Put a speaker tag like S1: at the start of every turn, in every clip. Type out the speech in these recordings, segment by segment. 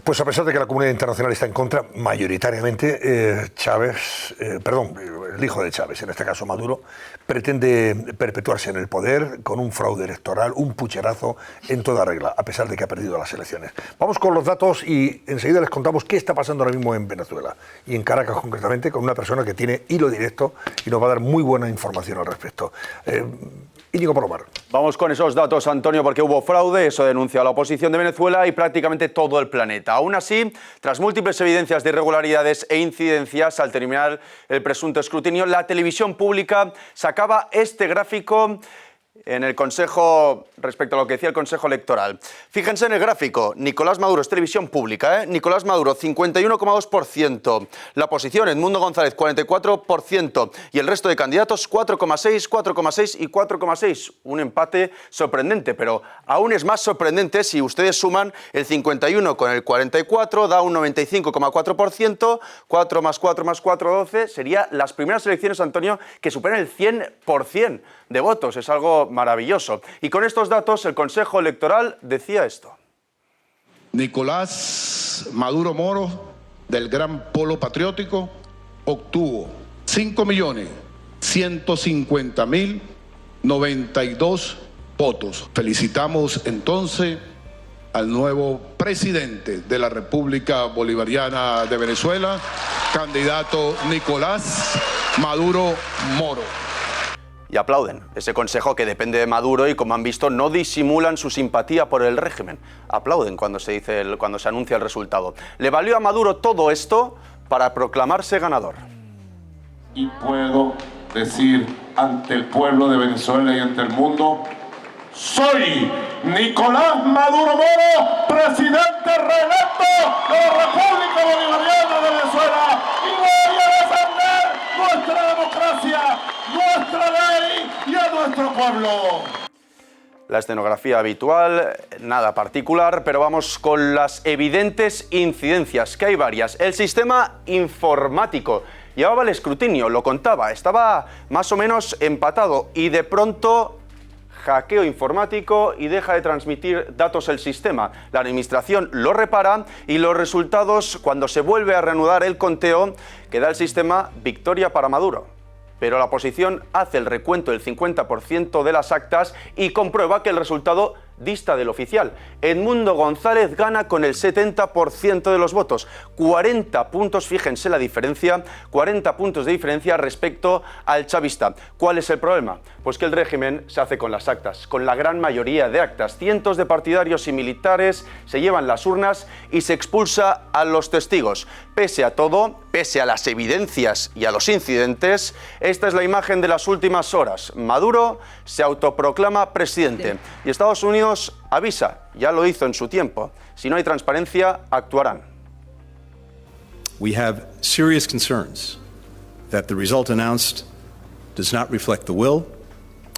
S1: Pues a pesar de que la comunidad internacional está en contra, mayoritariamente el hijo de Chávez, en este caso Maduro, pretende perpetuarse en el poder con un fraude electoral, un pucherazo en toda regla, a pesar de que ha perdido las elecciones. Vamos con los datos y enseguida les contamos qué está pasando ahora mismo en Venezuela y en Caracas concretamente, con una persona que tiene hilo directo y nos va a dar muy buena información al respecto. Íñigo Palomar.
S2: Vamos con esos datos, Antonio, porque hubo fraude, eso denuncia la oposición de Venezuela y prácticamente todo el planeta. Aún así, tras múltiples evidencias de irregularidades e incidencias al terminar el presunto escrutinio, la televisión pública sacaba este gráfico en el Consejo, respecto a lo que decía el Consejo Electoral. Fíjense en el gráfico, Nicolás Maduro, es televisión pública, Nicolás Maduro, 51,2%, la oposición, Edmundo González, 44%, y el resto de candidatos, 4,6, 4,6 y 4,6. Un empate sorprendente, pero aún es más sorprendente si ustedes suman el 51 con el 44, da un 95,4%, 4 más 4 más 4, 12, serían las primeras elecciones, Antonio, que superan el 100% de votos. Es algo maravilloso. Y con estos datos el Consejo Electoral decía esto.
S3: Nicolás Maduro Moro, del Gran Polo Patriótico, obtuvo 5.150.092 votos. Felicitamos entonces al nuevo presidente de la República Bolivariana de Venezuela, candidato Nicolás Maduro Moro.
S2: Y aplauden ese consejo que depende de Maduro y, como han visto, no disimulan su simpatía por el régimen. Aplauden cuando se anuncia el resultado. Le valió a Maduro todo esto para proclamarse ganador.
S4: Y puedo decir ante el pueblo de Venezuela y ante el mundo: soy Nicolás Maduro Moro, presidente reelecto de la República Bolivariana de Venezuela, y voy a defender nuestra democracia, nuestra ley y a nuestro pueblo.
S2: La escenografía habitual, nada particular, pero vamos con las evidentes incidencias, que hay varias. El sistema informático llevaba el escrutinio, lo contaba, estaba más o menos empatado y de pronto hackeo informático y deja de transmitir datos el sistema. La administración lo repara y los resultados, cuando se vuelve a reanudar el conteo, que da el sistema victoria para Maduro. Pero la oposición hace el recuento del 50% de las actas y comprueba que el resultado dista del oficial. Edmundo González gana con el 70% de los votos. 40 puntos, fíjense la diferencia, 40 puntos de diferencia respecto al chavista. ¿Cuál es el problema? Pues que el régimen se hace con las actas, con la gran mayoría de actas. Cientos de partidarios y militares se llevan las urnas y se expulsa a los testigos. Pese a todo, pese a las evidencias y a los incidentes, esta es la imagen de las últimas horas. Maduro se autoproclama presidente y Estados Unidos avisa, ya lo hizo en su tiempo, si no hay transparencia, actuarán.
S5: We have serious concerns that the result announced does not reflect the will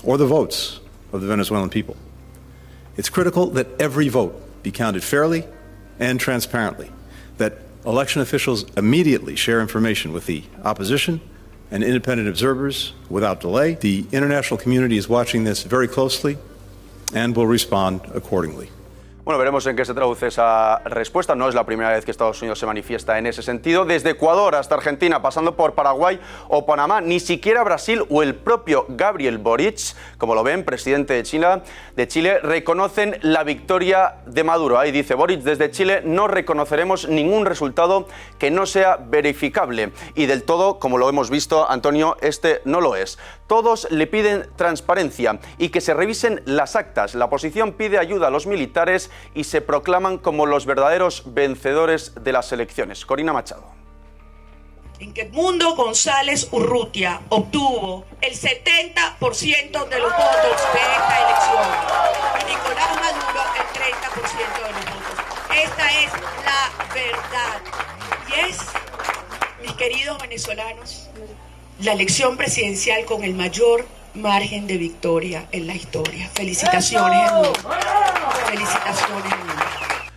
S5: or the votes of the Venezuelan people. It's critical that every vote be counted fairly and transparently, that election officials immediately share information with the opposition and independent observers without delay. The international community is watching this very closely and will respond accordingly.
S2: Bueno, veremos en qué se traduce esa respuesta. No es la primera vez que Estados Unidos se manifiesta en ese sentido. Desde Ecuador hasta Argentina, pasando por Paraguay o Panamá, ni siquiera Brasil o el propio Gabriel Boric, como lo ven, presidente de Chile, reconocen la victoria de Maduro. Ahí dice Boric: desde Chile no reconoceremos ningún resultado que no sea verificable. Y del todo, como lo hemos visto, Antonio, este no lo es. Todos le piden transparencia y que se revisen las actas. La oposición pide ayuda a los militares y se proclaman como los verdaderos vencedores de las elecciones. Corina Machado.
S6: En que Edmundo González Urrutia obtuvo el 70% de los votos de esta elección y Nicolás Maduro el 30% de los votos. Esta es la verdad. Y es, mis queridos venezolanos, la elección presidencial con el mayor margen de victoria en la historia. Felicitaciones, Edmundo. Felicitaciones, Edmundo.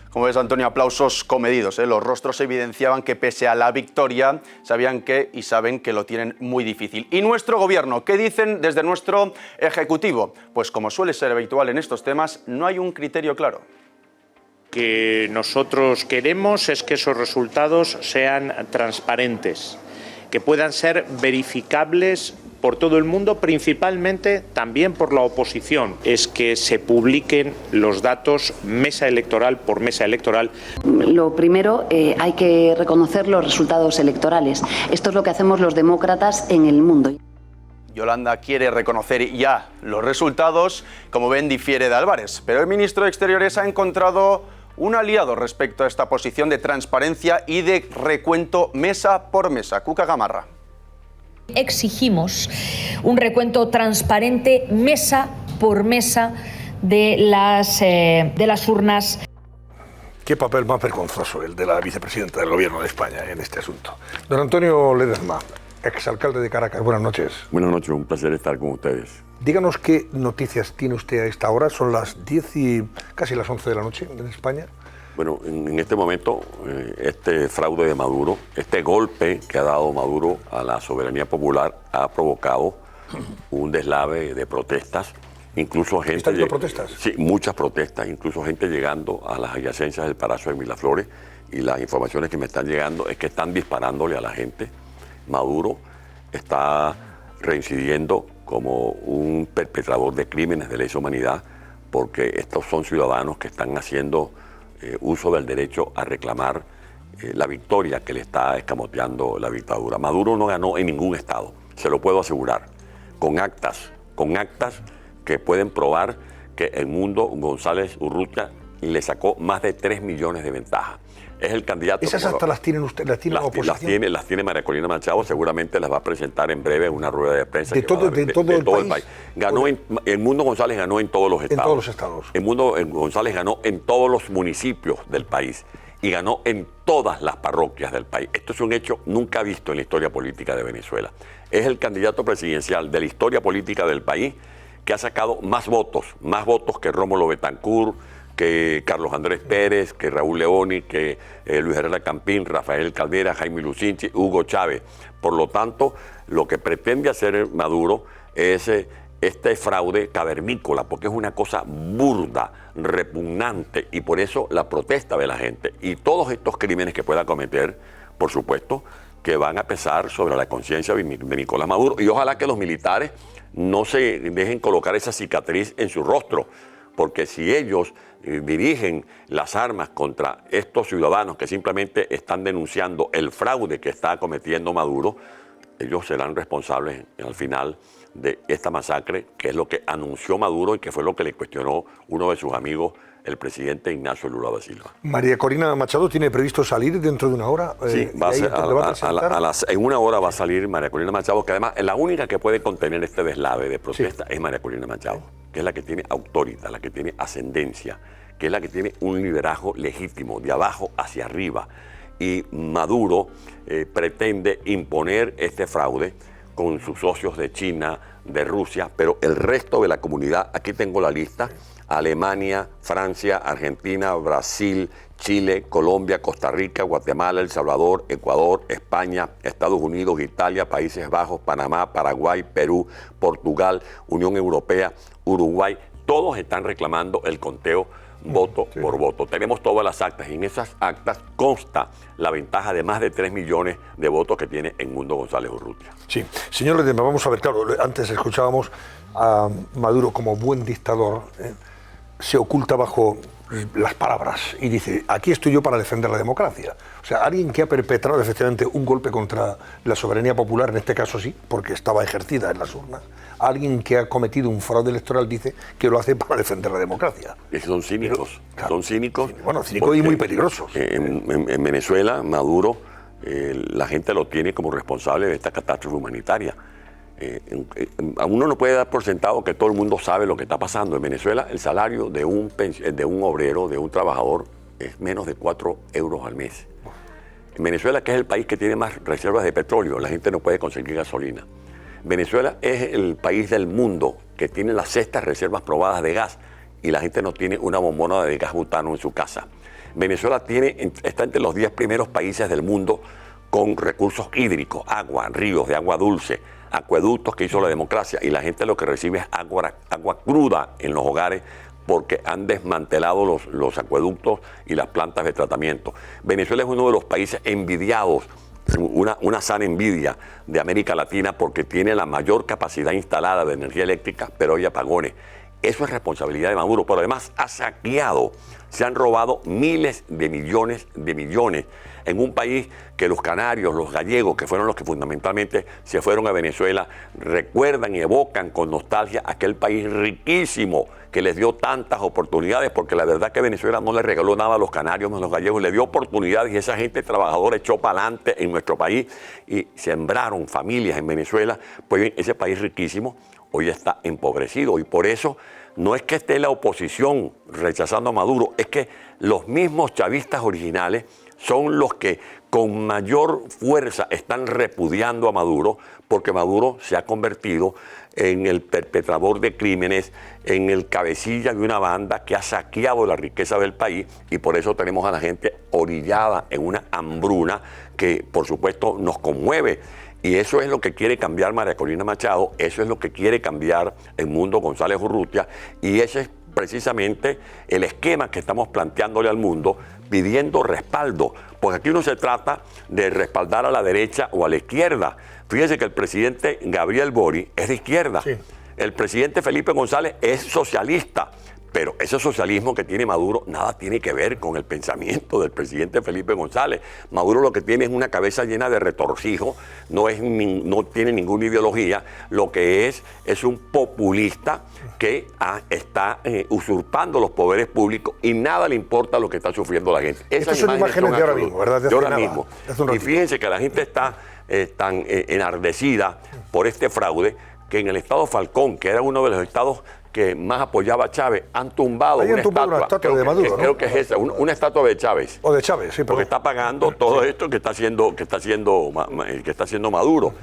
S2: Como ves, Antonio, aplausos comedidos, ¿eh? Los rostros evidenciaban que pese a la victoria, sabían que y saben que lo tienen muy difícil. ¿Y nuestro gobierno? ¿Qué dicen desde nuestro ejecutivo? Pues como suele ser habitual en estos temas, no hay un criterio claro.
S7: que nosotros queremos es que esos resultados sean transparentes, que puedan ser verificables por todo el mundo, principalmente también por la oposición, es que se publiquen los datos mesa electoral por mesa electoral.
S8: Lo primero, hay que reconocer los resultados electorales. Esto es lo que hacemos los demócratas en el mundo.
S2: Yolanda quiere reconocer ya los resultados, como ven difiere de Álvarez, pero el ministro de Exteriores ha encontrado un aliado respecto a esta posición de transparencia y de recuento mesa por mesa. Cuca Gamarra.
S9: Exigimos un recuento transparente mesa por mesa de las urnas.
S1: Qué papel más vergonzoso el de la vicepresidenta del Gobierno de España en este asunto. Don Antonio Ledesma, exalcalde de Caracas, buenas noches.
S10: Buenas noches, un placer estar con ustedes.
S1: Díganos qué noticias tiene usted a esta hora, son las 10 y casi las 11 de la noche en España.
S10: Bueno, en este momento, este fraude de Maduro, este golpe que ha dado Maduro a la soberanía popular ha provocado un deslave de protestas, incluso gente...
S1: ¿Están habiendo protestas?
S10: Sí, muchas protestas, incluso gente llegando a las adyacencias del Palacio de Miraflores, y las informaciones que me están llegando es que están disparándole a la gente. Maduro está reincidiendo como un perpetrador de crímenes de lesa humanidad, porque estos son ciudadanos que están haciendo uso del derecho a reclamar la victoria que le está escamoteando la dictadura. Maduro no ganó en ningún estado, se lo puedo asegurar, con actas que pueden probar que Edmundo González Urrutia le sacó más de 3 millones de ventajas. Es el candidato...
S1: ¿Esas actas las tienen usted, las tiene la oposición?
S10: Las tiene María Corina Machado, seguramente las va a presentar en breve en una rueda de prensa.
S1: ¿De todo el país?
S10: Ganó Edmundo González ganó en todos los estados.
S1: En todos los estados.
S10: Edmundo González ganó en todos los municipios del país y ganó en todas las parroquias del país. Esto es un hecho nunca visto en la historia política de Venezuela. Es el candidato presidencial de la historia política del país que ha sacado más votos que Rómulo Betancourt, que Carlos Andrés Pérez, que Raúl Leoni, que Luis Herrera Campín, Rafael Caldera, Jaime Lucinchi, Hugo Chávez. Por lo tanto, lo que pretende hacer Maduro es este fraude cavernícola, porque es una cosa burda, repugnante, y por eso la protesta de la gente. Y todos estos crímenes que pueda cometer, por supuesto, que van a pesar sobre la conciencia de Nicolás Maduro. Y ojalá que los militares no se dejen colocar esa cicatriz en su rostro, porque si ellos dirigen las armas contra estos ciudadanos que simplemente están denunciando el fraude que está cometiendo Maduro, ellos serán responsables al final de esta masacre, que es lo que anunció Maduro y que fue lo que le cuestionó uno de sus amigos, el presidente Ignacio Lula da Silva.
S1: María Corina Machado tiene previsto salir dentro de una hora.
S10: Sí, en una hora va a salir María Corina Machado, que además es la única que puede contener este deslave de protesta, es María Corina Machado, que es la que tiene autoridad, la que tiene ascendencia, que es la que tiene un liderazgo legítimo, de abajo hacia arriba. Y Maduro pretende imponer este fraude con sus socios de China, de Rusia, pero el resto de la comunidad, aquí tengo la lista: Alemania, Francia, Argentina, Brasil, Chile, Colombia, Costa Rica, Guatemala, El Salvador, Ecuador, España, Estados Unidos, Italia, Países Bajos, Panamá, Paraguay, Perú, Portugal, Unión Europea, Uruguay. Todos están reclamando el conteo voto por voto. Tenemos todas las actas y en esas actas consta la ventaja de más de 3 millones de votos que tiene Edmundo González Urrutia.
S1: Sí, señor Ledesma, vamos a ver, claro, antes escuchábamos a Maduro como buen dictador, se oculta bajo las palabras y dice: aquí estoy yo para defender la democracia. O sea, alguien que ha perpetrado efectivamente un golpe contra la soberanía popular, en este caso sí, porque estaba ejercida en las urnas, alguien que ha cometido un fraude electoral dice que lo hace para defender la democracia.
S10: Es que son cínicos, pero, claro, son cínicos.
S1: Bueno, cínicos y muy peligrosos.
S10: En Venezuela, Maduro, la gente lo tiene como responsable de esta catástrofe humanitaria. A uno no puede dar por sentado que todo el mundo sabe lo que está pasando. En Venezuela el salario de un obrero, de un trabajador, es menos de 4 euros al mes. En Venezuela, que es el país que tiene más reservas de petróleo, la gente no puede conseguir gasolina. Venezuela es el país del mundo que tiene las 6ª reservas probadas de gas y la gente no tiene una bombona de gas butano en su casa. Venezuela está entre los 10 primeros países del mundo con recursos hídricos, agua, ríos de agua dulce, acueductos que hizo la democracia, y la gente lo que recibe es agua cruda en los hogares porque han desmantelado los acueductos y las plantas de tratamiento. Venezuela es uno de los países envidiados, una sana envidia de América Latina, porque tiene la mayor capacidad instalada de energía eléctrica, pero hay apagones. Eso es responsabilidad de Maduro, pero además ha saqueado, se han robado miles de millones en un país que los canarios, los gallegos, que fueron los que fundamentalmente se fueron a Venezuela, recuerdan y evocan con nostalgia aquel país riquísimo que les dio tantas oportunidades, porque la verdad que Venezuela no le regaló nada a los canarios, a los gallegos, le dio oportunidades y esa gente trabajadora echó para adelante en nuestro país y sembraron familias en Venezuela. Pues bien, ese país riquísimo hoy está empobrecido y por eso no es que esté la oposición rechazando a Maduro, es que los mismos chavistas originales son los que con mayor fuerza están repudiando a Maduro, porque Maduro se ha convertido en el perpetrador de crímenes, en el cabecilla de una banda que ha saqueado la riqueza del país, y por eso tenemos a la gente orillada en una hambruna que por supuesto nos conmueve. Y eso es lo que quiere cambiar María Corina Machado, eso es lo que quiere cambiar el Mundo González Urrutia, y ese es precisamente el esquema que estamos planteándole al mundo, pidiendo respaldo, porque aquí no se trata de respaldar a la derecha o a la izquierda. Fíjense que el presidente Gabriel Boric es de izquierda, sí. El presidente Felipe González es socialista, pero ese socialismo que tiene Maduro nada tiene que ver con el pensamiento del presidente Felipe González. Maduro lo que tiene es una cabeza llena de retorcijos, no tiene ninguna ideología, lo que es un populista que está usurpando los poderes públicos y nada le importa lo que está sufriendo la gente.
S1: Estas son imágenes de ahora mismo, ¿verdad?
S10: De ahora mismo. Y fíjense que la gente está tan enardecida por este fraude que en el estado Falcón, que era uno de los estados que más apoyaba a Chávez, han tumbado una estatua
S1: de Maduro, ¿no?
S10: Creo que es esa, una estatua de Chávez.
S1: O de Chávez, sí.
S10: Porque está pagando todo esto que está haciendo Maduro.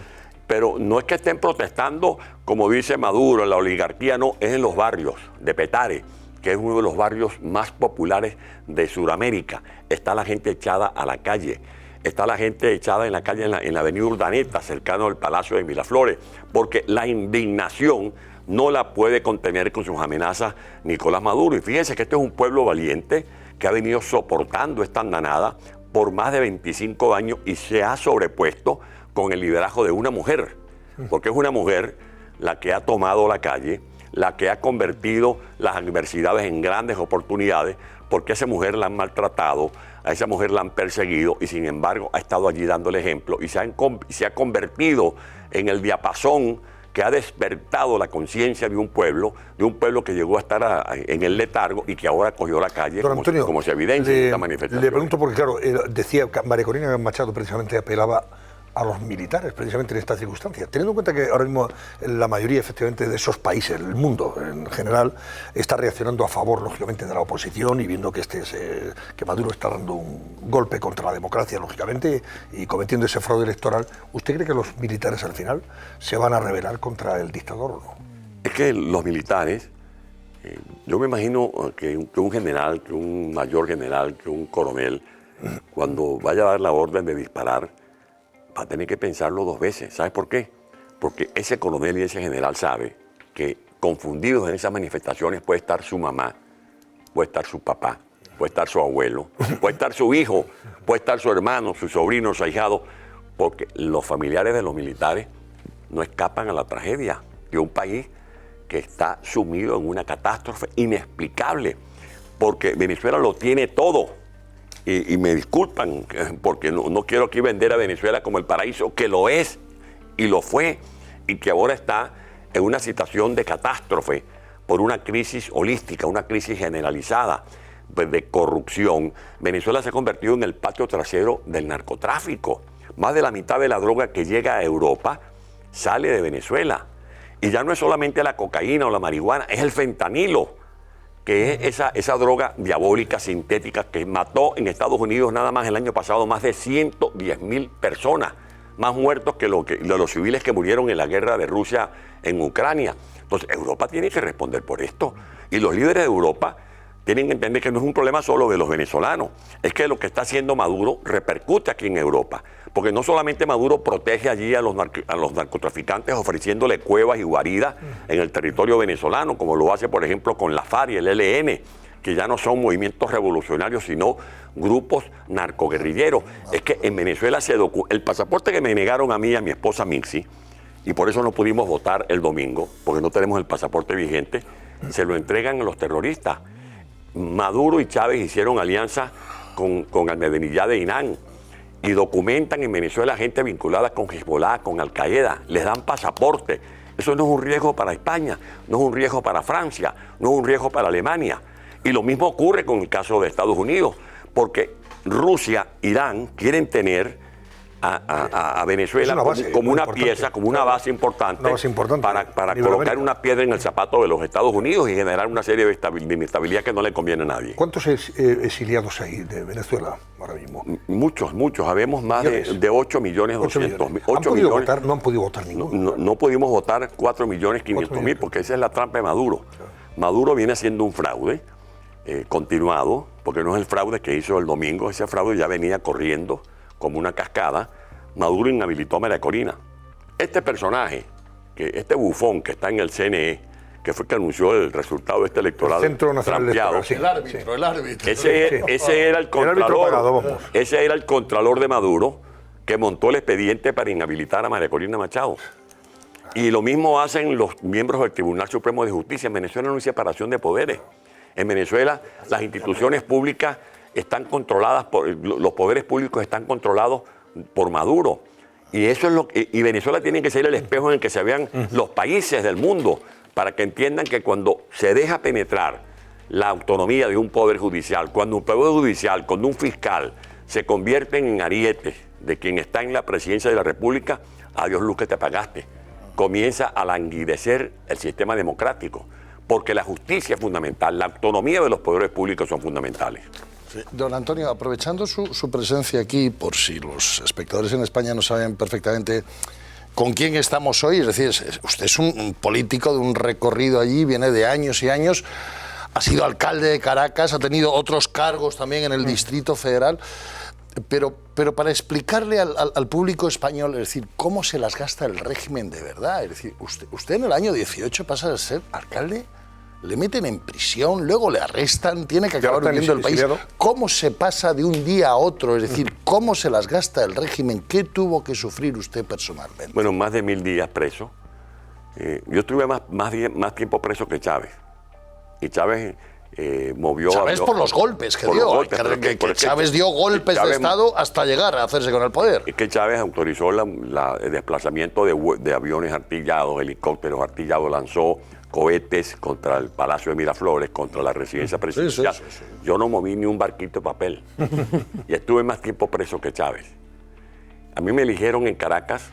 S10: Pero no es que estén protestando, como dice Maduro, en la oligarquía, no, es en los barrios de Petare, que es uno de los barrios más populares de Sudamérica. Está la gente echada a la calle. Está la gente echada en la calle, en la avenida Urdaneta, cercano al Palacio de Miraflores, porque la indignación no la puede contener con sus amenazas Nicolás Maduro. Y fíjense que este es un pueblo valiente que ha venido soportando esta andanada por más de 25 años y se ha sobrepuesto con el liderazgo de una mujer, porque es una mujer la que ha tomado la calle, la que ha convertido las adversidades en grandes oportunidades, porque a esa mujer la han maltratado, a esa mujer la han perseguido y sin embargo ha estado allí dando el ejemplo y se ha convertido en el diapasón que ha despertado la conciencia de un pueblo que llegó a estar en el letargo y que ahora cogió la calle, como se evidencia en esta manifestación.
S1: Le pregunto porque, claro, decía que María Corina Machado precisamente apelaba a los militares, precisamente en estas circunstancias, teniendo en cuenta que ahora mismo la mayoría, efectivamente, de esos países, el mundo en general, está reaccionando a favor, lógicamente, de la oposición y viendo que que Maduro está dando un golpe contra la democracia, lógicamente, y cometiendo ese fraude electoral. ¿Usted cree que los militares, al final, se van a rebelar contra el dictador o no?
S10: Es que los militares, yo me imagino que un general, que un mayor general, que un coronel, cuando vaya a dar la orden de disparar, va a tener que pensarlo dos veces. ¿Sabes por qué? Porque ese coronel y ese general sabe que confundidos en esas manifestaciones puede estar su mamá, puede estar su papá, puede estar su abuelo, puede estar su hijo, puede estar su hermano, su sobrino, su ahijado, porque los familiares de los militares no escapan a la tragedia de un país que está sumido en una catástrofe inexplicable, porque Venezuela lo tiene todo. Y me disculpan porque no quiero aquí vender a Venezuela como el paraíso, que lo es y lo fue, y que ahora está en una situación de catástrofe por una crisis holística, una crisis generalizada de corrupción. Venezuela se ha convertido en el patio trasero del narcotráfico. Más de la mitad de la droga que llega a Europa sale de Venezuela. Y ya no es solamente la cocaína o la marihuana, es el fentanilo, que es esa droga diabólica, sintética, que mató en Estados Unidos nada más el año pasado más de 110,000 personas, más muertos que los civiles que murieron en la guerra de Rusia en Ucrania. Entonces, Europa tiene que responder por esto. Y los líderes de Europa tienen que entender que no es un problema solo de los venezolanos, es que lo que está haciendo Maduro repercute aquí en Europa, porque no solamente Maduro protege allí a los narcotraficantes ofreciéndole cuevas y guaridas en el territorio venezolano, como lo hace por ejemplo con la FARC y el ELN, que ya no son movimientos revolucionarios, sino grupos narcoguerrilleros. Es que en Venezuela el pasaporte que me negaron a mí y a mi esposa Mixi, y por eso no pudimos votar el domingo, porque no tenemos el pasaporte vigente, se lo entregan a los terroristas. Maduro y Chávez hicieron alianza con Ahmadinejad de Inán y documentan en Venezuela gente vinculada con Hezbollah, con Al-Qaeda, les dan pasaporte. Eso no es un riesgo para España, no es un riesgo para Francia, no es un riesgo para Alemania. Y lo mismo ocurre con el caso de Estados Unidos, porque Rusia, Irán quieren tener a Venezuela como una pieza, como una base importante, para colocar una piedra en el zapato de los Estados Unidos y generar una serie de inestabilidad que no le conviene a nadie.
S1: ¿Cuántos exiliados hay de Venezuela ahora mismo?
S10: Muchos. Habemos más de 8 millones 200 mil.
S1: No han podido votar ninguno.
S10: No pudimos votar 4 millones 500 mil, porque esa es la trampa de Maduro. Claro. Maduro viene haciendo un fraude continuado, porque no es el fraude que hizo el domingo, ese fraude ya venía corriendo como una cascada. Maduro inhabilitó a María Corina. Este personaje, este bufón que está en el CNE, que fue que anunció el resultado de este electorado,
S1: el Centro Nacional Electoral, sí.
S3: El árbitro.
S10: Ese era el contralor. Ese era el contralor de Maduro que montó el expediente para inhabilitar a María Corina Machado. Y lo mismo hacen los miembros del Tribunal Supremo de Justicia. En Venezuela no hay separación de poderes. En Venezuela las instituciones públicas están controladas los poderes públicos están controlados por Maduro. Y eso es y Venezuela tiene que ser el espejo en el que se vean los países del mundo, para que entiendan que cuando se deja penetrar la autonomía de un poder judicial, cuando un poder judicial, cuando un fiscal se convierten en arietes de quien está en la presidencia de la República, adiós luz que te pagaste. Comienza a languidecer el sistema democrático, porque la justicia es fundamental, la autonomía de los poderes públicos son fundamentales.
S3: Sí. Don Antonio, aprovechando su presencia aquí, por si los espectadores en España no saben perfectamente con quién estamos hoy, es decir, usted es un político de un recorrido allí, viene de años y años, ha sido alcalde de Caracas, ha tenido otros cargos también en el Distrito Federal, pero para explicarle al público español, es decir, cómo se las gasta el régimen de verdad, es decir, usted en el año 18 pasa a ser alcalde, le meten en prisión, luego le arrestan, tiene que acabar huyendo del país. ¿Cómo se pasa de un día a otro? Es decir, ¿cómo se las gasta el régimen? ¿Qué tuvo que sufrir usted personalmente?
S10: Bueno, más de 1000 días preso. Yo estuve más tiempo preso que Chávez. Y Chávez movió...
S3: Chávez por los golpes que dio. Que Chávez dio golpes de Estado hasta llegar a hacerse con el poder.
S10: Es que Chávez autorizó el desplazamiento de aviones artillados, helicópteros artillados, lanzó cohetes contra el Palacio de Miraflores, contra la residencia presidencial. Sí. Yo no moví ni un barquito de papel. Y estuve más tiempo preso que Chávez. A mí me eligieron en Caracas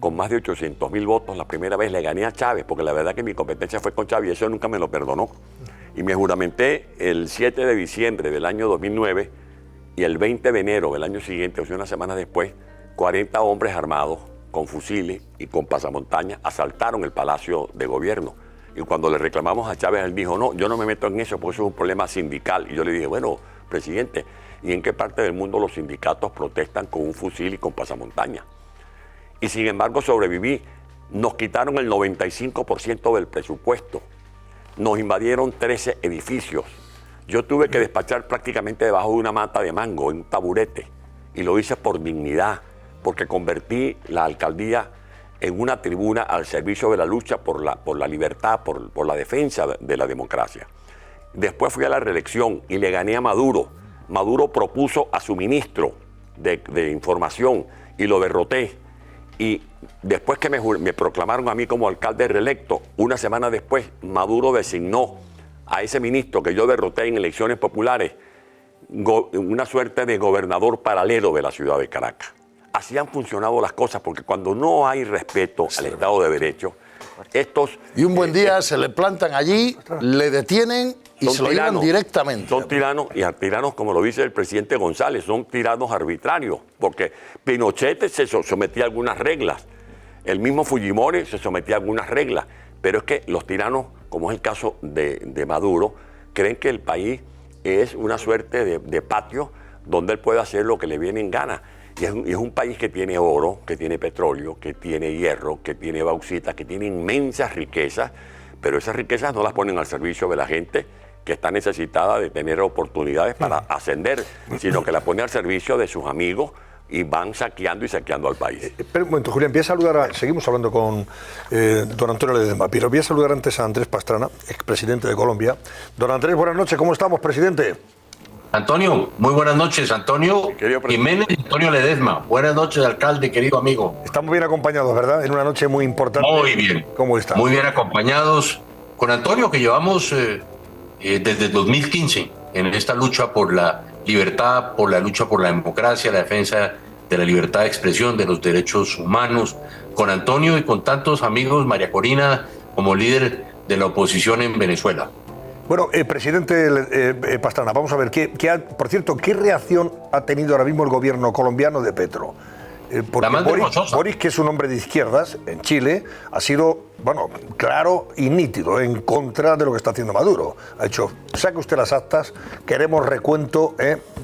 S10: con más de 800.000 votos. La primera vez le gané a Chávez, porque la verdad que mi competencia fue con Chávez y eso nunca me lo perdonó. Y me juramenté el 7 de diciembre del año 2009 y el 20 de enero del año siguiente, o sea, una semana después, 40 hombres armados con fusiles y con pasamontañas asaltaron el Palacio de Gobierno. Y cuando le reclamamos a Chávez, él dijo, no, yo no me meto en eso porque eso es un problema sindical. Y yo le dije, bueno, presidente, ¿y en qué parte del mundo los sindicatos protestan con un fusil y con pasamontañas? Y sin embargo sobreviví. Nos quitaron el 95% del presupuesto. Nos invadieron 13 edificios. Yo tuve que despachar prácticamente debajo de una mata de mango, en un taburete. Y lo hice por dignidad, porque convertí la alcaldía en una tribuna al servicio de la lucha por la libertad, por la defensa de la democracia. Después fui a la reelección y le gané a Maduro. Maduro propuso a su ministro de información y lo derroté. Y después que me proclamaron a mí como alcalde reelecto, una semana después, Maduro designó a ese ministro que yo derroté en elecciones populares, una suerte de gobernador paralelo de la ciudad de Caracas. Así han funcionado las cosas, porque cuando no hay respeto al Estado de Derecho, estos...
S3: Y un buen día se le plantan allí, le detienen y se lo llevan directamente.
S10: Son tiranos, y tiranos, como lo dice el presidente González, son tiranos arbitrarios, porque Pinochet se sometía a algunas reglas, el mismo Fujimori se sometía a algunas reglas, pero es que los tiranos, como es el caso de Maduro, creen que el país es una suerte de patio donde él puede hacer lo que le viene en gana. Y es un país que tiene oro, que tiene petróleo, que tiene hierro, que tiene bauxita, que tiene inmensas riquezas, pero esas riquezas no las ponen al servicio de la gente que está necesitada de tener oportunidades para ascender, sino que la pone al servicio de sus amigos y van saqueando y saqueando al país.
S1: Espera un momento, Julián, voy a saludar seguimos hablando con don Antonio Ledesma, pero voy a saludar antes a Andrés Pastrana, expresidente de Colombia. Don Andrés, buenas noches, ¿cómo estamos, presidente?
S11: Antonio, muy buenas noches. Antonio Jiménez y Antonio Ledesma. Buenas noches, alcalde, querido amigo.
S1: Estamos bien acompañados, ¿verdad? En una noche muy importante.
S11: Muy bien.
S1: ¿Cómo está?
S11: Muy bien acompañados. Con Antonio, que llevamos desde 2015 en esta lucha por la libertad, por la lucha por la democracia, la defensa de la libertad de expresión, de los derechos humanos. Con Antonio y con tantos amigos, María Corina, como líder de la oposición en Venezuela.
S1: Bueno, presidente Pastrana, vamos a ver, por cierto, ¿qué reacción ha tenido ahora mismo el gobierno colombiano de Petro? Porque Boris, que es un hombre de izquierdas en Chile, ha sido, bueno, claro y nítido en contra de lo que está haciendo Maduro. Ha dicho, saque usted las actas, queremos recuento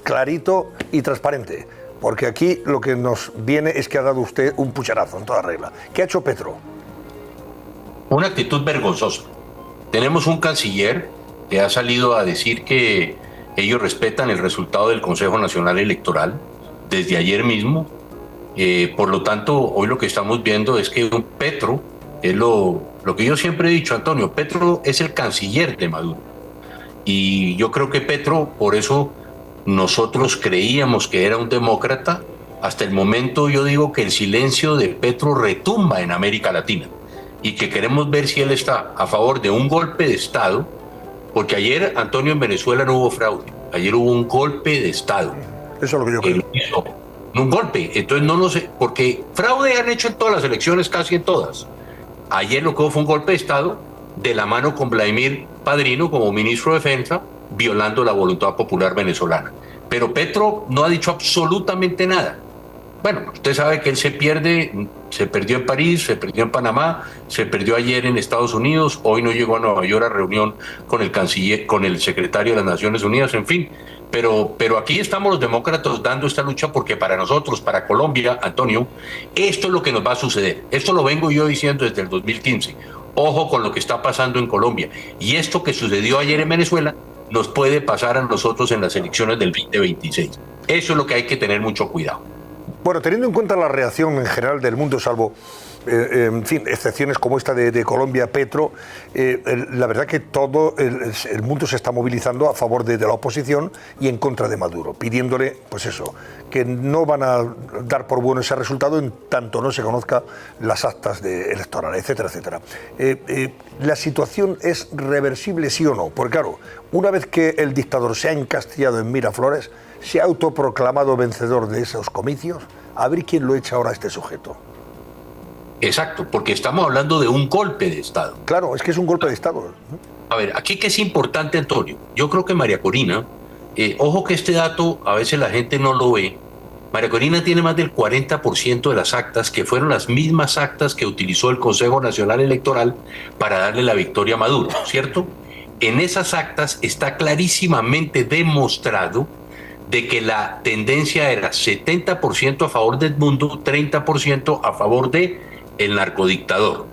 S1: clarito y transparente, porque aquí lo que nos viene es que ha dado usted un pucherazo en toda regla. ¿Qué ha hecho Petro?
S11: Una actitud vergonzosa. Tenemos un canciller que ha salido a decir que ellos respetan el resultado del Consejo Nacional Electoral desde ayer mismo. Por lo tanto, hoy lo que estamos viendo es que Petro, es lo que yo siempre he dicho, Antonio, Petro es el canciller de Maduro. Y yo creo que Petro, por eso nosotros creíamos que era un demócrata. Hasta el momento yo digo que el silencio de Petro retumba en América Latina y que queremos ver si él está a favor de un golpe de Estado. Porque ayer, Antonio, en Venezuela no hubo fraude. Ayer hubo un golpe de Estado.
S1: Eso es lo que yo creo.
S11: Un golpe. Entonces no lo sé. Porque fraude han hecho en todas las elecciones, casi en todas. Ayer lo que hubo fue un golpe de Estado de la mano con Vladimir Padrino como ministro de Defensa, violando la voluntad popular venezolana. Pero Petro no ha dicho absolutamente nada. Bueno, usted sabe que él se perdió en París, se perdió en Panamá, se perdió ayer en Estados Unidos, hoy no llegó a Nueva York a reunión con el canciller, con el secretario de las Naciones Unidas, en fin. Pero aquí estamos los demócratas dando esta lucha porque para nosotros, para Colombia, Antonio, esto es lo que nos va a suceder. Esto lo vengo yo diciendo desde el 2015. Ojo con lo que está pasando en Colombia. Y esto que sucedió ayer en Venezuela nos puede pasar a nosotros en las elecciones del 2026. Eso es lo que hay que tener mucho cuidado.
S1: Bueno, teniendo en cuenta la reacción en general del mundo, salvo, en fin, excepciones como esta de Colombia, Petro, la verdad que todo el mundo se está movilizando a favor de la oposición y en contra de Maduro, pidiéndole, pues eso, que no van a dar por bueno ese resultado en tanto no se conozca las actas electorales, etcétera, etcétera. ¿La situación es reversible, sí o no? Porque claro, una vez que el dictador se ha encastillado en Miraflores, se ha autoproclamado vencedor de esos comicios, a ver quién lo echa ahora a este sujeto.
S11: Exacto, porque estamos hablando de un golpe de Estado.
S1: Claro, es que es un golpe de Estado.
S11: A ver, aquí que es importante, Antonio, yo creo que María Corina, ojo que este dato a veces la gente no lo ve, María Corina tiene más del 40% de las actas que fueron las mismas actas que utilizó el Consejo Nacional Electoral para darle la victoria a Maduro, ¿cierto? En esas actas está clarísimamente demostrado de que la tendencia era 70% a favor de Edmundo, 30% a favor de el narcodictador.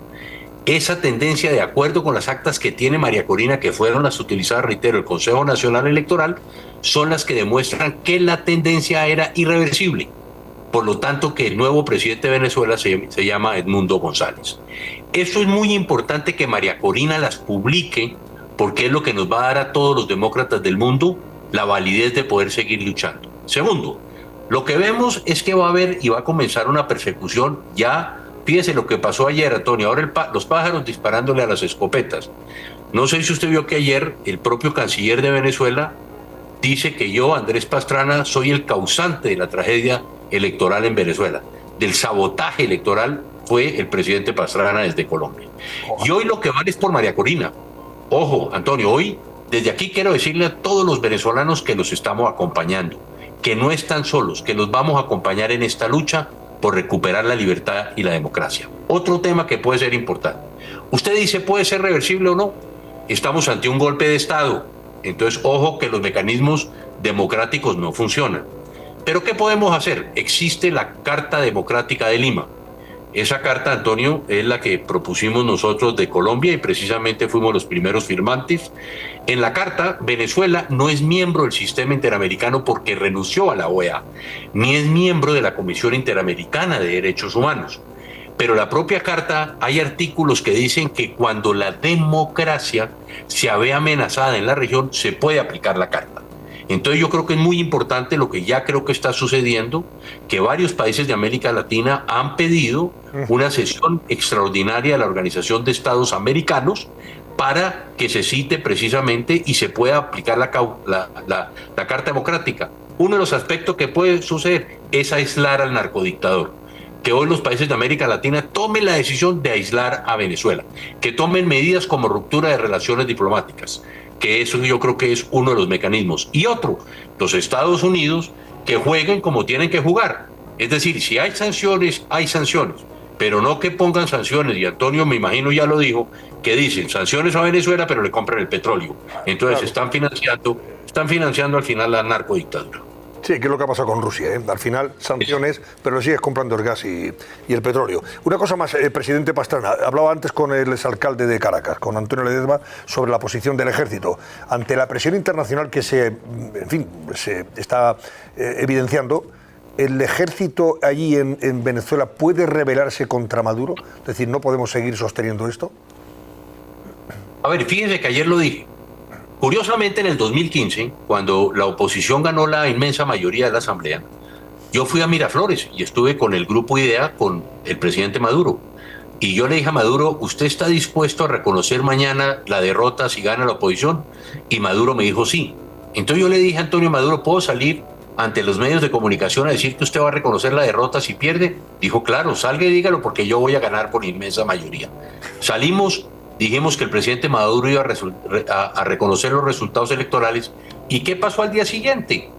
S11: Esa tendencia, de acuerdo con las actas que tiene María Corina, que fueron las utilizadas, reitero, el Consejo Nacional Electoral, son las que demuestran que la tendencia era irreversible. Por lo tanto, que el nuevo presidente de Venezuela se llama Edmundo González. Eso es muy importante que María Corina las publique, porque es lo que nos va a dar a todos los demócratas del mundo la validez de poder seguir luchando. Segundo, lo que vemos es que va a haber y va a comenzar una persecución ya. Fíjese lo que pasó ayer, Antonio, ahora los pájaros disparándole a las escopetas. No sé si usted vio que ayer el propio canciller de Venezuela dice que yo, Andrés Pastrana, soy el causante de la tragedia electoral en Venezuela. Del sabotaje electoral fue el presidente Pastrana desde Colombia. Y hoy lo que vale es por María Corina. Ojo, Antonio, hoy desde aquí quiero decirle a todos los venezolanos que los estamos acompañando, que no están solos, que los vamos a acompañar en esta lucha por recuperar la libertad y la democracia. Otro tema que puede ser importante. Usted dice, ¿puede ser reversible o no? Estamos ante un golpe de Estado. Entonces, ojo que los mecanismos democráticos no funcionan. Pero ¿qué podemos hacer? Existe la Carta Democrática de Lima. Esa carta, Antonio, es la que propusimos nosotros de Colombia y precisamente fuimos los primeros firmantes. En la carta, Venezuela no es miembro del sistema interamericano porque renunció a la OEA, ni es miembro de la Comisión Interamericana de Derechos Humanos. Pero la propia carta, hay artículos que dicen que cuando la democracia se ve amenazada en la región, se puede aplicar la carta. Entonces yo creo que es muy importante lo que ya creo que está sucediendo, que varios países de América Latina han pedido una sesión extraordinaria de la Organización de Estados Americanos para que se cite precisamente y se pueda aplicar la Carta Democrática. Uno de los aspectos que puede suceder es aislar al narcodictador. Que hoy los países de América Latina tomen la decisión de aislar a Venezuela, que tomen medidas como ruptura de relaciones diplomáticas, que eso yo creo que es uno de los mecanismos. Y otro, los Estados Unidos que jueguen como tienen que jugar. Es decir, si hay sanciones, pero no que pongan sanciones, y Antonio me imagino ya lo dijo, que dicen sanciones a Venezuela pero le compran el petróleo. Entonces claro, están financiando al final la narcodictadura.
S1: Sí, que es lo que ha pasado con Rusia, ¿eh? Al final, sanciones, pero le sigues comprando el gas y el petróleo. Una cosa más, presidente Pastrana, hablaba antes con el exalcalde de Caracas, con Antonio Ledesma, sobre la posición del ejército. Ante la presión internacional que se está evidenciando, ¿el ejército allí en Venezuela puede rebelarse contra Maduro? Es decir, ¿no podemos seguir sosteniendo esto?
S11: A ver, fíjense que ayer lo dije. Curiosamente, en el 2015, cuando la oposición ganó la inmensa mayoría de la Asamblea, yo fui a Miraflores y estuve con el grupo IDEA, con el presidente Maduro. Y yo le dije a Maduro, ¿usted está dispuesto a reconocer mañana la derrota si gana la oposición? Y Maduro me dijo sí. Entonces yo le dije a Antonio Maduro, ¿puedo salir ante los medios de comunicación a decir que usted va a reconocer la derrota si pierde? Dijo, claro, salga y dígalo porque yo voy a ganar por inmensa mayoría. Salimos. Dijimos que el presidente Maduro iba a reconocer los resultados electorales. ¿Y qué pasó al día siguiente?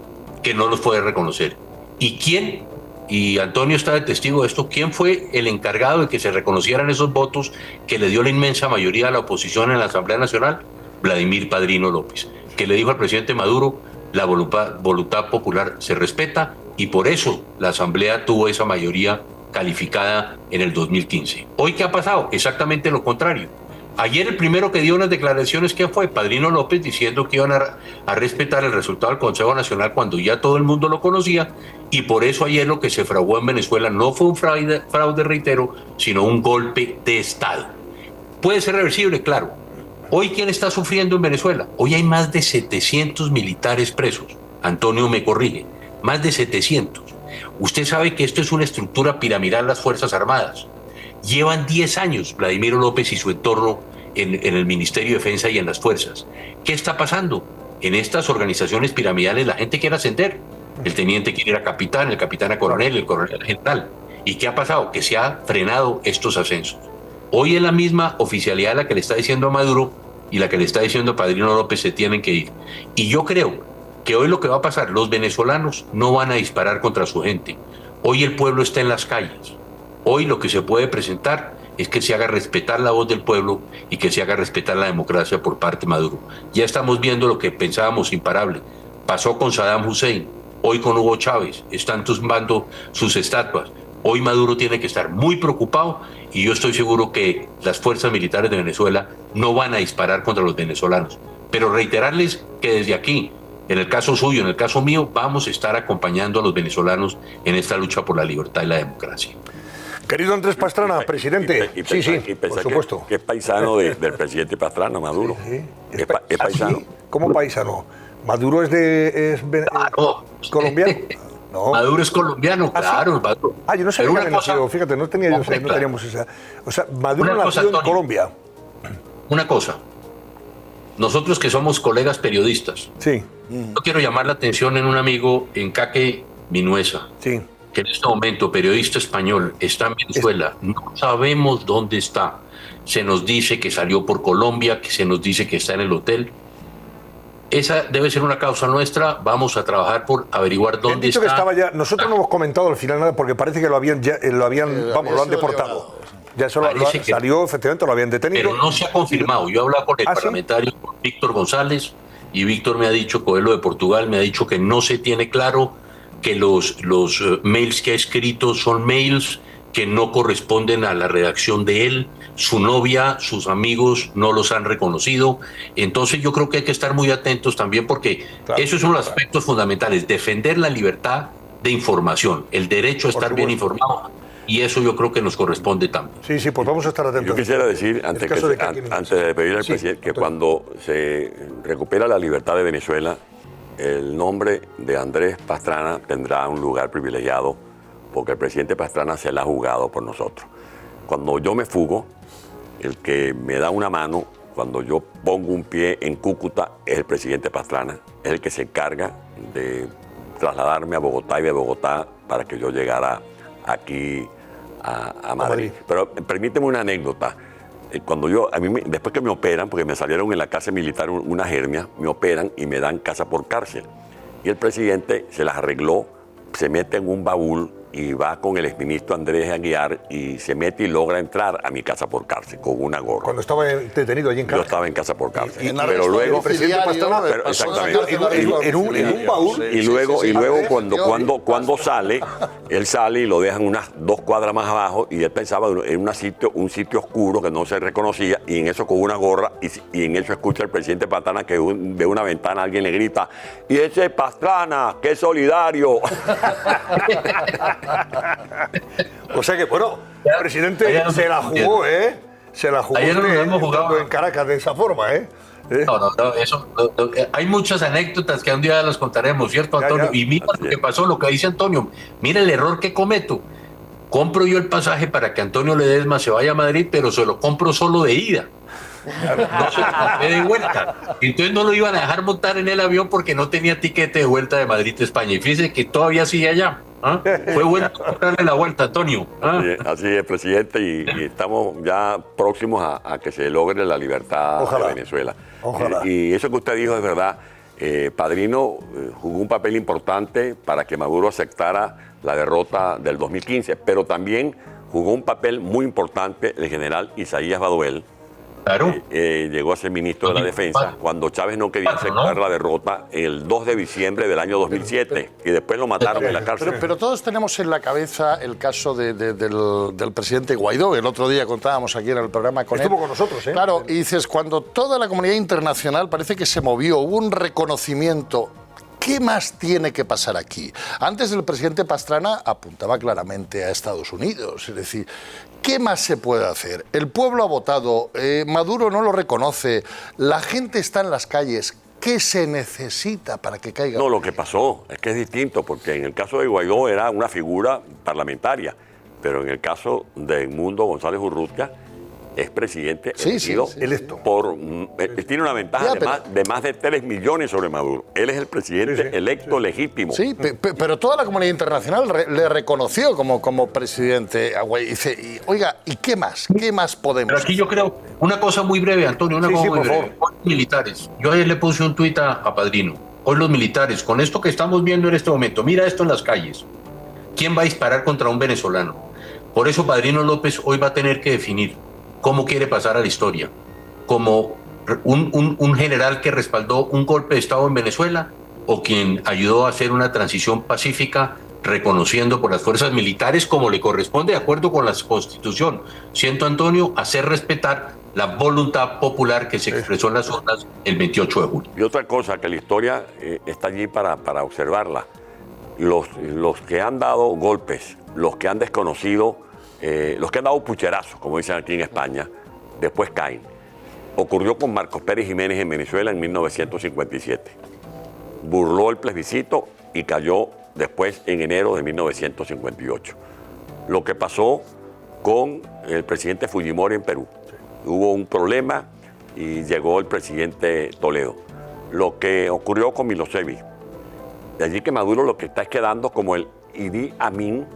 S11: Que no los puede reconocer. ¿Y quién? Y Antonio está de testigo de esto. ¿Quién fue el encargado de que se reconocieran esos votos que le dio la inmensa mayoría a la oposición en la Asamblea Nacional? Vladimir Padrino López, que le dijo al presidente Maduro, la voluntad popular se respeta y por eso la Asamblea tuvo esa mayoría calificada en el 2015. ¿Hoy qué ha pasado? Exactamente lo contrario. Ayer el primero que dio unas declaraciones, ¿quién fue? Padrino López, diciendo que iban a respetar el resultado del Consejo Nacional cuando ya todo el mundo lo conocía, y por eso ayer lo que se fraguó en Venezuela no fue un fraude, reitero, sino un golpe de Estado. ¿Puede ser reversible? Claro. Hoy, ¿quién está sufriendo en Venezuela? Hoy hay más de 700 militares presos. Antonio me corrige, más de 700. Usted sabe que esto es una estructura piramidal, las Fuerzas Armadas. Llevan 10 años Vladimiro López y su entorno en el Ministerio de Defensa y en las fuerzas. ¿Qué está pasando? En estas organizaciones piramidales la gente quiere ascender. El teniente quiere ir a capitán, el capitán a coronel, el coronel a general. ¿Y qué ha pasado? Que se ha frenado estos ascensos. Hoy es la misma oficialidad la que le está diciendo a Maduro y la que le está diciendo a Padrino López se tienen que ir. Y yo creo que hoy lo que va a pasar, los venezolanos no van a disparar contra su gente. Hoy el pueblo está en las calles. Hoy lo que se puede presentar es que se haga respetar la voz del pueblo y que se haga respetar la democracia por parte de Maduro. Ya estamos viendo lo que pensábamos imparable. Pasó con Saddam Hussein, hoy con Hugo Chávez, están tumbando sus estatuas. Hoy Maduro tiene que estar muy preocupado y yo estoy seguro que las fuerzas militares de Venezuela no van a disparar contra los venezolanos. Pero reiterarles que desde aquí, en el caso suyo, en el caso mío, vamos a estar acompañando a los venezolanos en esta lucha por la libertad y la democracia.
S1: Querido Andrés Pastrana, presidente.
S10: Sí,
S1: por supuesto.
S10: Que es paisano del presidente Pastrana, Maduro.
S1: Sí.
S10: Es paisano.
S1: ¿Sí? ¿Cómo paisano? ¿Maduro es colombiano? No.
S11: Maduro es colombiano, claro.
S1: ¿Sí?
S11: Maduro.
S1: Yo no sabía que había nacido, fíjate, no teníamos esa. O sea, Maduro nació en Colombia.
S11: Una cosa. Nosotros que somos colegas periodistas,
S1: sí.
S11: Yo quiero llamar la atención en un amigo, Encaque Minuesa.
S1: Sí.
S11: Que en este momento, periodista español, está en Venezuela, no sabemos dónde está. Se nos dice que salió por Colombia, que se nos dice que está en el hotel. Esa debe ser una causa nuestra, vamos a trabajar por averiguar dónde está.
S1: Que estaba ya, nosotros no hemos comentado al final nada, porque parece que lo han deportado. Ya eso salió, efectivamente, lo habían detenido.
S11: Pero no se ha confirmado. Yo he hablado con el parlamentario Víctor González y Víctor me ha dicho, Coelho de Portugal, me ha dicho que no se tiene claro, que los mails que ha escrito son mails que no corresponden a la redacción de él, su novia, sus amigos no los han reconocido. Entonces yo creo que hay que estar muy atentos también porque esos son los aspectos fundamentales, defender la libertad de información, el derecho a estar bien informado, y eso yo creo que nos corresponde también.
S1: Sí, sí, pues vamos a estar atentos.
S10: Yo quisiera decir, antes de pedirle al presidente, que cuando se recupera la libertad de Venezuela, el nombre de Andrés Pastrana tendrá un lugar privilegiado porque el presidente Pastrana se la ha jugado por nosotros. Cuando yo me fugo, el que me da una mano, cuando yo pongo un pie en Cúcuta, es el presidente Pastrana, es el que se encarga de trasladarme a Bogotá y de Bogotá para que yo llegara aquí a Madrid. Pero permíteme una anécdota. Cuando después que me operan, porque me salieron en la cárcel militar unas hernias, me operan y me dan casa por cárcel. Y el presidente se las arregló, se mete en un baúl y va con el exministro Andrés Aguiar y se mete y logra entrar a mi casa por cárcel con una gorra.
S1: Cuando estaba detenido allí en cárcel.
S10: Yo estaba en casa por cárcel.
S1: Pero luego el presidente Pastrana,
S10: exactamente,
S1: en un baúl.
S10: Y luego cuando sale, él sale y lo dejan unas 2 cuadras más abajo y él pensaba en un sitio oscuro que no se reconocía y en eso con una gorra y en eso escucha el presidente Pastrana que de una ventana alguien le grita: "Y ese es Pastrana, que es solidario".
S1: O sea que, bueno, el presidente se la jugó, ¿eh? Se la jugó en Caracas de esa forma, ¿eh?
S11: Hay muchas anécdotas que un día las contaremos, ¿cierto, Antonio? Y mira lo que pasó, lo que dice Antonio. Mira el error que cometo. Compro yo el pasaje para que Antonio Ledesma se vaya a Madrid, pero se lo compro solo de ida. No se lo compré de vuelta. Entonces no lo iban a dejar montar en el avión porque no tenía tiquete de vuelta de Madrid a España. Y fíjese que todavía sigue allá. Fue bueno comprarle la vuelta, Antonio.
S10: Así es, presidente, y estamos ya próximos a que se logre la libertad de Venezuela.
S1: Ojalá.
S10: Y eso que usted dijo es verdad. Padrino jugó un papel importante para que Maduro aceptara la derrota del 2015, pero también jugó un papel muy importante el general Isaías Baduel.
S11: Claro.
S10: Llegó a ser ministro de la Defensa cuando Chávez no quería aceptar la derrota el 2 de diciembre del año 2007 y después lo mataron en la cárcel.
S3: Pero todos tenemos en la cabeza el caso del presidente Guaidó. El otro día contábamos aquí en el programa con él.
S1: Estuvo con nosotros, ¿eh?
S3: Claro, y dices, cuando toda la comunidad internacional parece que se movió, hubo un reconocimiento. ¿Qué más tiene que pasar aquí? Antes el presidente Pastrana apuntaba claramente a Estados Unidos, es decir, ¿qué más se puede hacer? El pueblo ha votado, Maduro no lo reconoce, la gente está en las calles. ¿Qué se necesita para que caiga?
S10: No, lo que pasó es que es distinto, porque en el caso de Guaidó era una figura parlamentaria, pero en el caso de Edmundo González Urrutia, es presidente
S1: electo.
S10: Él tiene una ventaja de más de 3 millones sobre Maduro. Él es el presidente electo legítimo.
S3: Sí, pero toda la comunidad internacional le reconoció como presidente. Dice, oiga, ¿y qué más? ¿Qué más podemos
S11: Pero aquí yo creo, una cosa muy breve, Antonio, una cosa muy breve. Hoy los militares, yo ayer le puse un tuit a Padrino. Hoy los militares, con esto que estamos viendo en este momento, mira esto en las calles. ¿Quién va a disparar contra un venezolano? Por eso Padrino López hoy va a tener que definir cómo quiere pasar a la historia, como un general que respaldó un golpe de Estado en Venezuela o quien ayudó a hacer una transición pacífica reconociendo por las fuerzas militares como le corresponde de acuerdo con la Constitución. Siento, Antonio, hacer respetar la voluntad popular que se expresó en las urnas el 28 de julio.
S10: Y otra cosa, que la historia está allí para observarla. Los que han dado golpes, los que han desconocido, los que han dado pucherazos, como dicen aquí en España, después caen. Ocurrió con Marcos Pérez Jiménez en Venezuela en 1957. Burló el plebiscito y cayó después en enero de 1958. Lo que pasó con el presidente Fujimori en Perú. Hubo un problema y llegó el presidente Toledo. Lo que ocurrió con Milosevic. De allí que Maduro lo que está es quedando como el Idi Amin,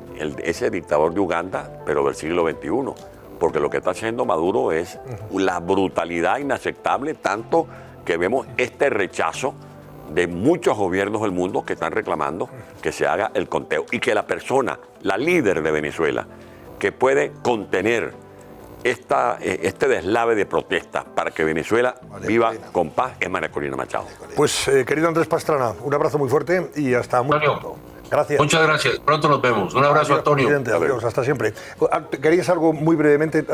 S10: ese dictador de Uganda, pero del siglo XXI. Porque lo que está haciendo Maduro es la brutalidad inaceptable, tanto que vemos este rechazo de muchos gobiernos del mundo que están reclamando que se haga el conteo y que la persona, la líder de Venezuela, que puede contener este deslave de protestas para que Venezuela viva con paz es María Corina Machado.
S1: Pues, querido Andrés Pastrana, un abrazo muy fuerte y hasta muy pronto. Gracias.
S11: Muchas gracias. Pronto nos vemos. Un abrazo, Antonio.
S1: Adiós, hasta siempre. ¿Querías algo muy brevemente?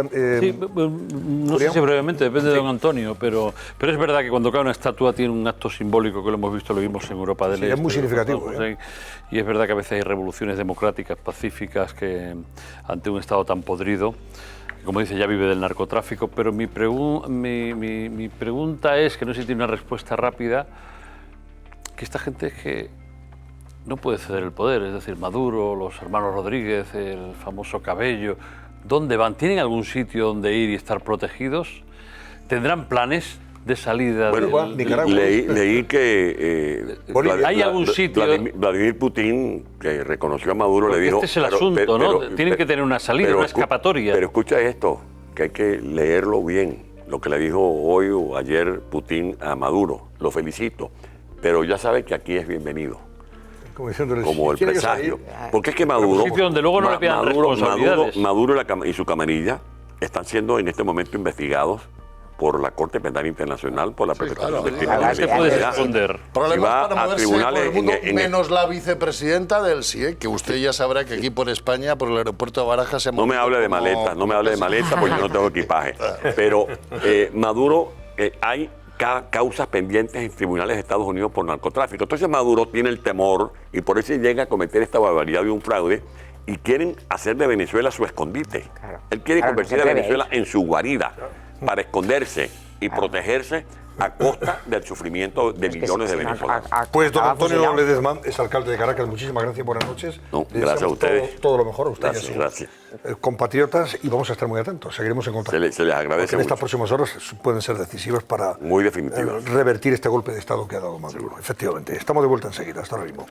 S12: Sí, no sé si brevemente, depende de don Antonio, pero es verdad que cuando cae una estatua tiene un acto simbólico que lo hemos visto, lo vimos en Europa del Este.
S1: Es muy significativo.
S12: Y es verdad que a veces hay revoluciones democráticas, pacíficas, que ante un Estado tan podrido, que, como dice, ya vive del narcotráfico, pero mi pregunta es, que no sé si tiene una respuesta rápida, que esta gente es que no puede ceder el poder, es decir, Maduro, los hermanos Rodríguez, el famoso Cabello, ¿dónde van? ¿Tienen algún sitio donde ir y estar protegidos? ¿Tendrán planes de salida?
S10: Bueno, leí que
S12: ¿hay algún sitio?
S10: Vladimir Putin, que reconoció a Maduro,
S12: porque
S10: le dijo...
S12: Este es el asunto, ¿no? Tienen que tener una salida, una escapatoria.
S10: Pero escucha esto, que hay que leerlo bien, lo que le dijo hoy o ayer Putin a Maduro. Lo felicito, pero ya sabe que aquí es bienvenido. Como el presagio. Porque es que Maduro...
S12: Un sitio donde luego no le pidan responsabilidades.
S10: Maduro y su camarilla están siendo en este momento investigados por la Corte Penal Internacional por la perpetración de crímenes de
S12: puede responder.
S3: Problemas para moverse por
S10: tribunales
S3: el mundo, menos la vicepresidenta del CIE, que usted ya sabrá que aquí por España, por el aeropuerto de Barajas...
S10: No me hable de maletas, porque yo no tengo equipaje. Pero Maduro, hay causas pendientes en tribunales de Estados Unidos por narcotráfico. Entonces Maduro tiene el temor y por eso llega a cometer esta barbaridad de un fraude y quieren hacer de Venezuela su escondite. Claro. Él quiere convertir a Venezuela en su guarida para esconderse y protegerse a costa del sufrimiento de millones de venezolanos.
S1: Pues don Antonio Ledesma es alcalde de Caracas. Muchísimas gracias, buenas noches.
S10: Gracias a ustedes.
S1: Todo lo mejor a ustedes.
S10: Gracias.
S1: Compatriotas, y vamos a estar muy atentos, seguiremos en contacto.
S10: Se les agradece mucho.
S1: Estas próximas horas pueden ser decisivas para
S10: muy definitivas.
S1: Revertir este golpe de Estado que ha dado Maduro. Efectivamente. Estamos de vuelta enseguida. Hasta ahora mismo.